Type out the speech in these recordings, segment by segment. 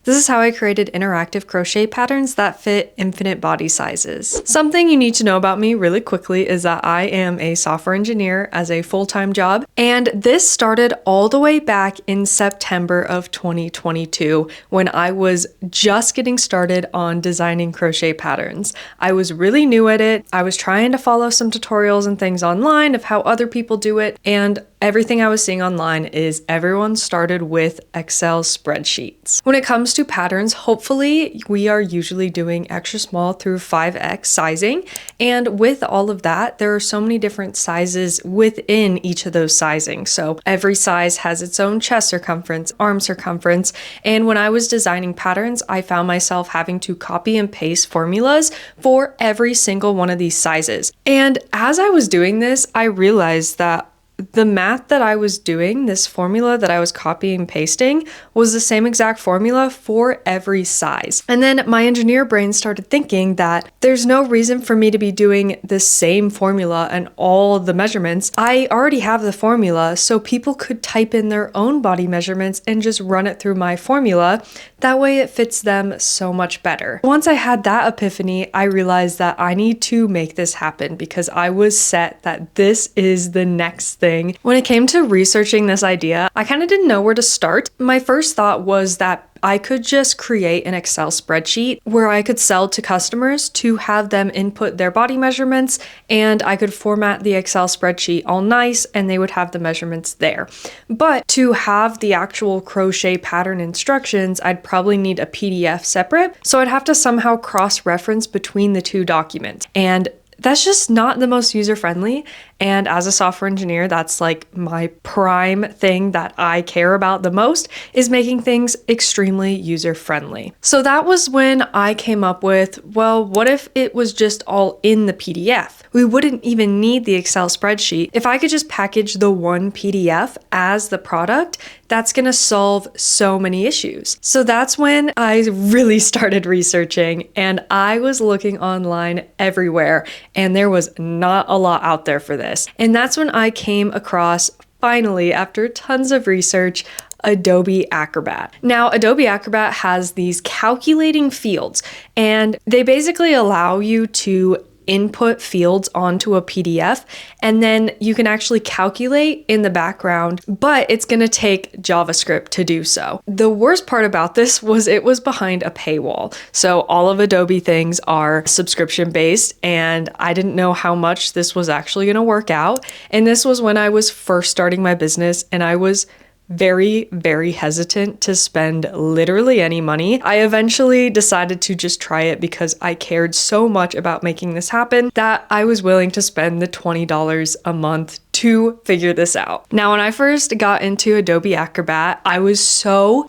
This is how I created interactive crochet patterns that fit infinite body sizes. Something you need to know about me really quickly is that I am a software engineer as a full-time job, and this started all the way back in September of 2022 when I was just getting started on designing crochet patterns. I was really new at it. I was trying to follow some tutorials and things online of how other people do it, and everything I was seeing online is everyone started with Excel spreadsheets. When it comes to patterns, hopefully we are usually doing extra small through 5X sizing. And with all of that, there are so many different sizes within each of those sizing. So every size has its own chest circumference, arm circumference. And when I was designing patterns, I found myself having to copy and paste formulas for every single one of these sizes. And as I was doing this, I realized that the math that I was doing, this formula that I was copying and pasting, was the same exact formula for every size. And then my engineer brain started thinking that there's no reason for me to be doing the same formula and all the measurements. I already have the formula, so people could type in their own body measurements and just run it through my formula. That way it fits them so much better. Once I had that epiphany, I realized that I need to make this happen because I was set that this is the next thing. When it came to researching this idea, I kind of didn't know where to start. My first thought was that I could just create an Excel spreadsheet where I could sell to customers to have them input their body measurements, and I could format the Excel spreadsheet all nice and they would have the measurements there. But to have the actual crochet pattern instructions, I'd probably need a PDF separate, so I'd have to somehow cross-reference between the two documents. And that's just not the most user-friendly. And as a software engineer, that's like my prime thing that I care about the most, is making things extremely user-friendly. So that was when I came up with, well, what if it was just all in the PDF? We wouldn't even need the Excel spreadsheet. If I could just package the one PDF as the product, that's gonna solve so many issues. So that's when I really started researching, and I was looking online everywhere, and there was not a lot out there for this. And that's when I came across, finally, after tons of research, Adobe Acrobat. Now, Adobe Acrobat has these calculating fields, and they basically allow you to input fields onto a PDF, and then you can actually calculate in the background, but it's going to take JavaScript to do so. The worst part about this was it was behind a paywall. So all of Adobe things are subscription based, and I didn't know how much this was actually going to work out. And this was when I was first starting my business, and I was very, very hesitant to spend literally any money. I eventually decided to just try it because I cared so much about making this happen that I was willing to spend the $20 a month to figure this out. Now, when I first got into Adobe Acrobat, I was so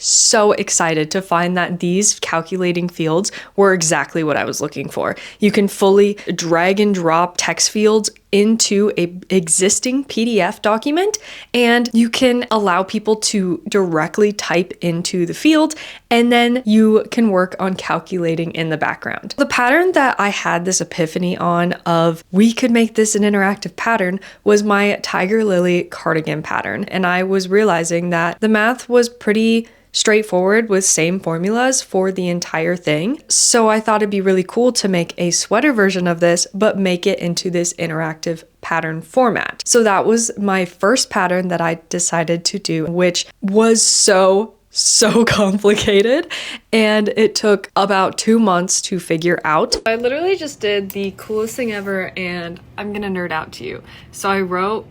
excited to find that these calculating fields were exactly what I was looking for. You can fully drag and drop text fields into an existing PDF document, and you can allow people to directly type into the field, and then you can work on calculating in the background. The pattern that I had this epiphany on of we could make this an interactive pattern was my Tiger Lily cardigan pattern, and I was realizing that the math was pretty straightforward with same formulas for the entire thing. So I thought it'd be really cool to make a sweater version of this, but make it into this interactive pattern format. So that was my first pattern that I decided to do, which was so complicated, and it took about 2 months to figure out. I literally just did the coolest thing ever, and I'm gonna nerd out to you. So I wrote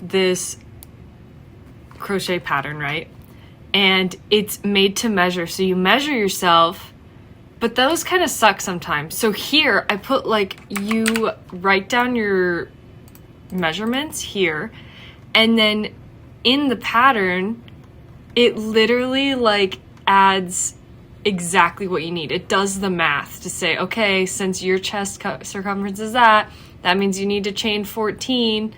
this crochet pattern, right? And it's made to measure, so you measure yourself, but those kind of suck sometimes. So here I put, like, you write down your measurements here, and then in the pattern it literally like adds exactly what you need. It does the math to say, okay, since your chest circumference is that means you need to chain 14.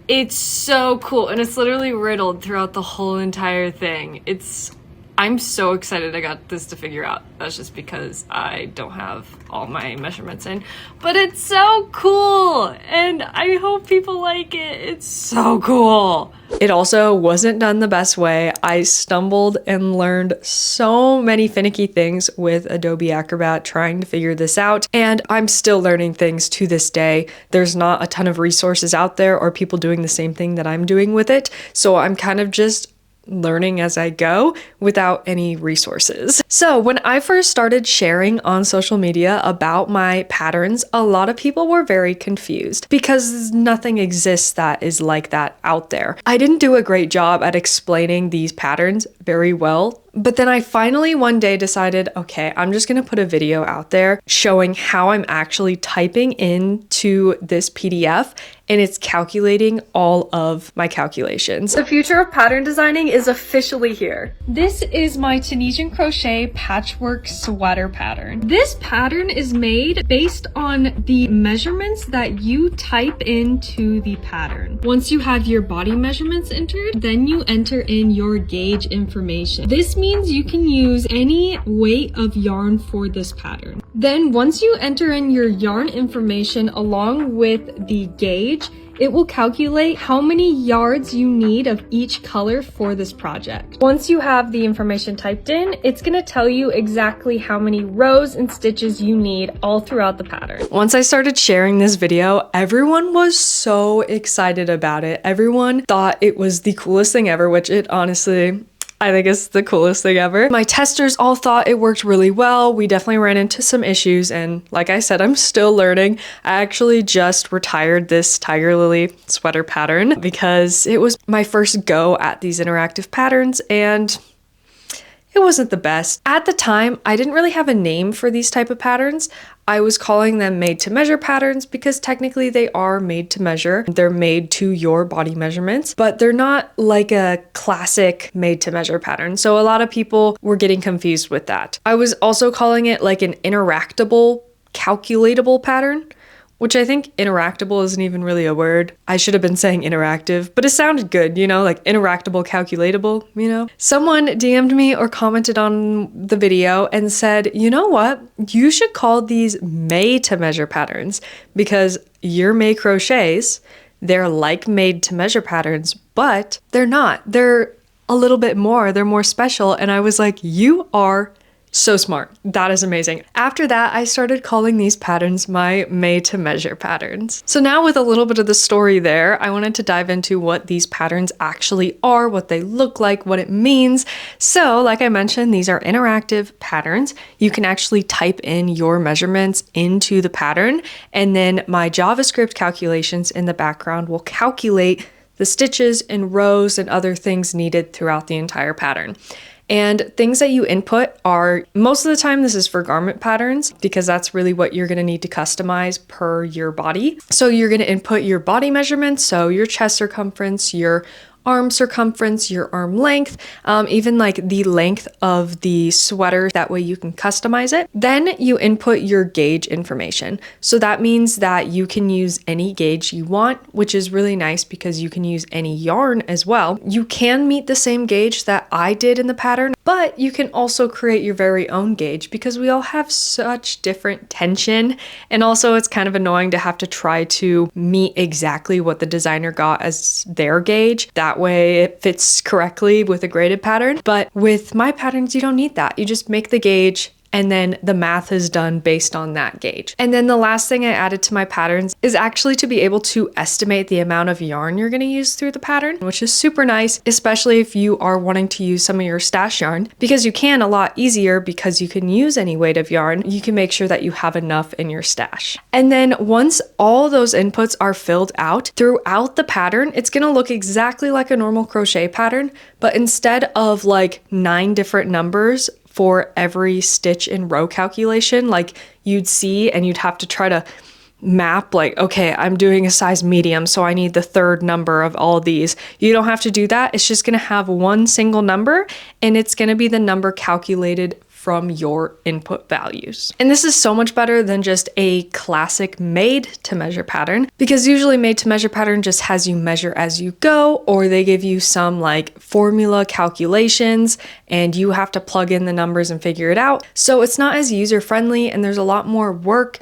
It's so cool, and it's literally riddled throughout the whole entire thing. It's I'm so excited I got this to figure out. That's just because I don't have all my measurements in, but it's so cool and I hope people like it. It's so cool. It also wasn't done the best way. I stumbled and learned so many finicky things with Adobe Acrobat trying to figure this out, and I'm still learning things to this day. There's not a ton of resources out there or people doing the same thing that I'm doing with it, so I'm kind of just learning as I go without any resources. So when I first started sharing on social media about my patterns, a lot of people were very confused because nothing exists that is like that out there. I didn't do a great job at explaining these patterns very well. But then I finally one day decided, okay, I'm just gonna put a video out there showing how I'm actually typing into this PDF and it's calculating all of my calculations. The future of pattern designing is officially here. This is my Tunisian crochet patchwork sweater pattern. This pattern is made based on the measurements that you type into the pattern. Once you have your body measurements entered, then you enter in your gauge information. This means you can use any weight of yarn for this pattern. Then once you enter in your yarn information along with the gauge, it will calculate how many yards you need of each color for this project. Once you have the information typed in, it's gonna tell you exactly how many rows and stitches you need all throughout the pattern. Once I started sharing this video, everyone was so excited about it. Everyone thought it was the coolest thing ever, which it honestly, I think it's the coolest thing ever. My testers all thought it worked really well. We definitely ran into some issues, and like I said, I'm still learning. I actually just retired this Tiger Lily sweater pattern because it was my first go at these interactive patterns and it wasn't the best. At the time, I didn't really have a name for these type of patterns. I was calling them made to measure patterns because technically they are made to measure. They're made to your body measurements, but they're not like a classic made to measure pattern. So a lot of people were getting confused with that. I was also calling it like an interactable, calculatable pattern, which I think interactable isn't even really a word. I should have been saying interactive, but it sounded good, you know, like interactable, calculatable, you know? Someone DM'd me or commented on the video and said, you know what? You should call these made to measure patterns because your May crochets, they're like made to measure patterns, but they're not. They're a little bit more, they're more special. And I was like, you are so smart. That is amazing. After that, I started calling these patterns my made to measure patterns. So now with a little bit of the story there, I wanted to dive into what these patterns actually are, what they look like, what it means. So like I mentioned, these are interactive patterns. You can actually type in your measurements into the pattern, and then my JavaScript calculations in the background will calculate the stitches and rows and other things needed throughout the entire pattern. And things that you input are, most of the time this is for garment patterns because that's really what you're gonna need to customize per your body. So you're gonna input your body measurements, so your chest circumference, your arm circumference, your arm length, even like the length of the sweater. That way you can customize it. Then you input your gauge information. So that means that you can use any gauge you want, which is really nice because you can use any yarn as well. You can meet the same gauge that I did in the pattern, but you can also create your very own gauge because we all have such different tension. And also it's kind of annoying to have to try to meet exactly what the designer got as their gauge. That way it fits correctly with a graded pattern. But with my patterns, you don't need that. You just make the gauge and then the math is done based on that gauge. And then the last thing I added to my patterns is actually to be able to estimate the amount of yarn you're gonna use through the pattern, which is super nice, especially if you are wanting to use some of your stash yarn, because you can a lot easier because you can use any weight of yarn. You can make sure that you have enough in your stash. And then once all those inputs are filled out throughout the pattern, it's gonna look exactly like a normal crochet pattern, but instead of like 9 different numbers for every stitch and row calculation like you'd see, and you'd have to try to map like, okay, I'm doing a size medium, so I need the 3rd number of all these. You don't have to do that. It's just gonna have one single number and it's gonna be the number calculated from your input values. And this is so much better than just a classic made to measure pattern, because usually made to measure pattern just has you measure as you go, or they give you some like formula calculations and you have to plug in the numbers and figure it out. So it's not as user friendly and there's a lot more work.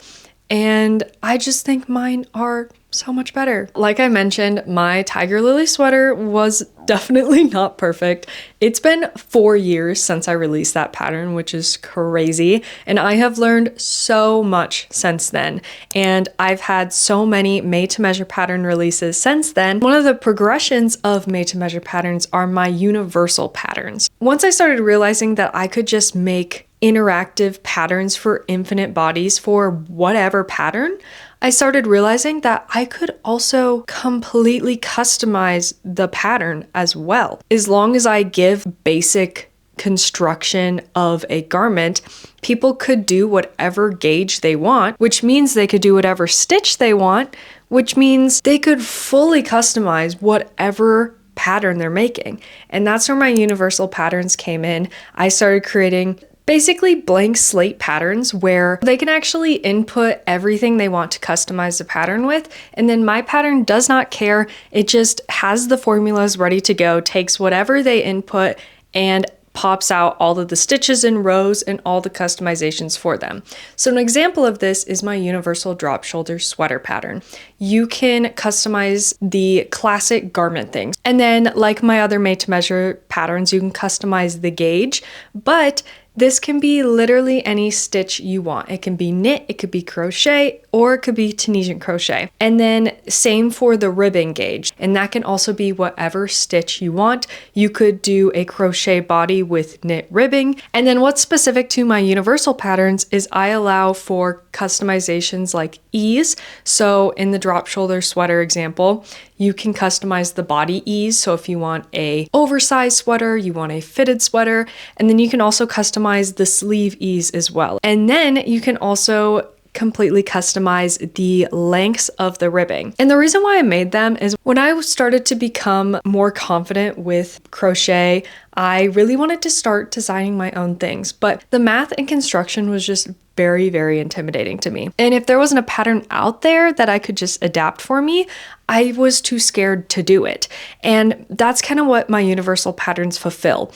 And I just think mine are so much better. Like I mentioned, my tiger lily sweater was definitely not perfect. It's been 4 years since I released that pattern, which is crazy. And I have learned so much since then. And I've had so many made to measure pattern releases since then. One of the progressions of made to measure patterns are my universal patterns. Once I started realizing that I could just make interactive patterns for infinite bodies for whatever pattern, I started realizing that I could also completely customize the pattern as well. As long as I give basic construction of a garment, people could do whatever gauge they want, which means they could do whatever stitch they want, which means they could fully customize whatever pattern they're making. And that's where my universal patterns came in. I started creating basically blank slate patterns where they can actually input everything they want to customize the pattern with, and then my pattern does not care. It just has the formulas ready to go, takes whatever they input and pops out all of the stitches and rows and all the customizations for them. So an example of this is my universal drop shoulder sweater pattern. You can customize the classic garment things. And then like my other made to measure patterns, you can customize the gauge, but this can be literally any stitch you want. It can be knit, it could be crochet, or it could be Tunisian crochet. And then same for the ribbon gauge. And that can also be whatever stitch you want. You could do a crochet body with knit ribbing. And then what's specific to my universal patterns is I allow for customizations like ease. So in the drop shoulder sweater example, you can customize the body ease. So if you want a oversized sweater, you want a fitted sweater, and then you can also customize the sleeve ease as well. And then you can also completely customize the lengths of the ribbing. And the reason why I made them is when I started to become more confident with crochet, I really wanted to start designing my own things, but the math and construction was just very, very intimidating to me. And if there wasn't a pattern out there that I could just adapt for me, I was too scared to do it. And that's kind of what my universal patterns fulfill.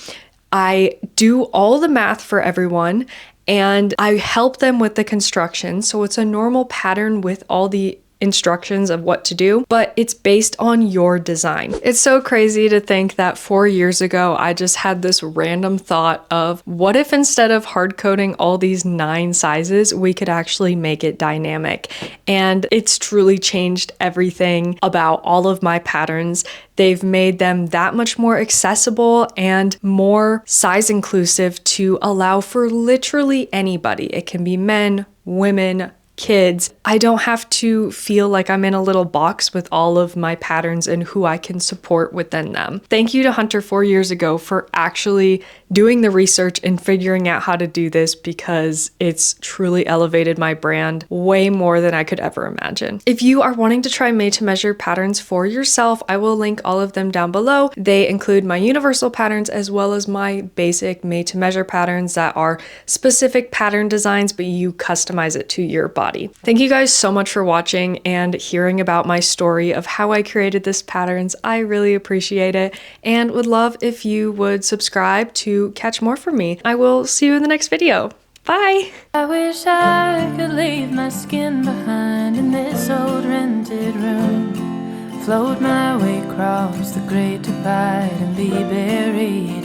I do all the math for everyone and I help them with the construction. So it's a normal pattern with all the instructions of what to do, but it's based on your design. It's so crazy to think that 4 years ago, I just had this random thought of what if instead of hard coding all these 9 sizes, we could actually make it dynamic. And it's truly changed everything about all of my patterns. They've made them that much more accessible and more size inclusive to allow for literally anybody. It can be men, women, kids. I don't have to feel like I'm in a little box with all of my patterns and who I can support within them. Thank you to Hunter 4 years ago for actually doing the research and figuring out how to do this, because it's truly elevated my brand way more than I could ever imagine. If you are wanting to try made to measure patterns for yourself, I will link all of them down below. They include my universal patterns as well as my basic made to measure patterns that are specific pattern designs, but you customize it to your body. Thank you guys so much for watching and hearing about my story of how I created this patterns. I really appreciate it and would love if you would subscribe to catch more from me. I will see you in the next video. Bye! I wish I could leave my skin behind in this old rented room, float my way across the great divide and be buried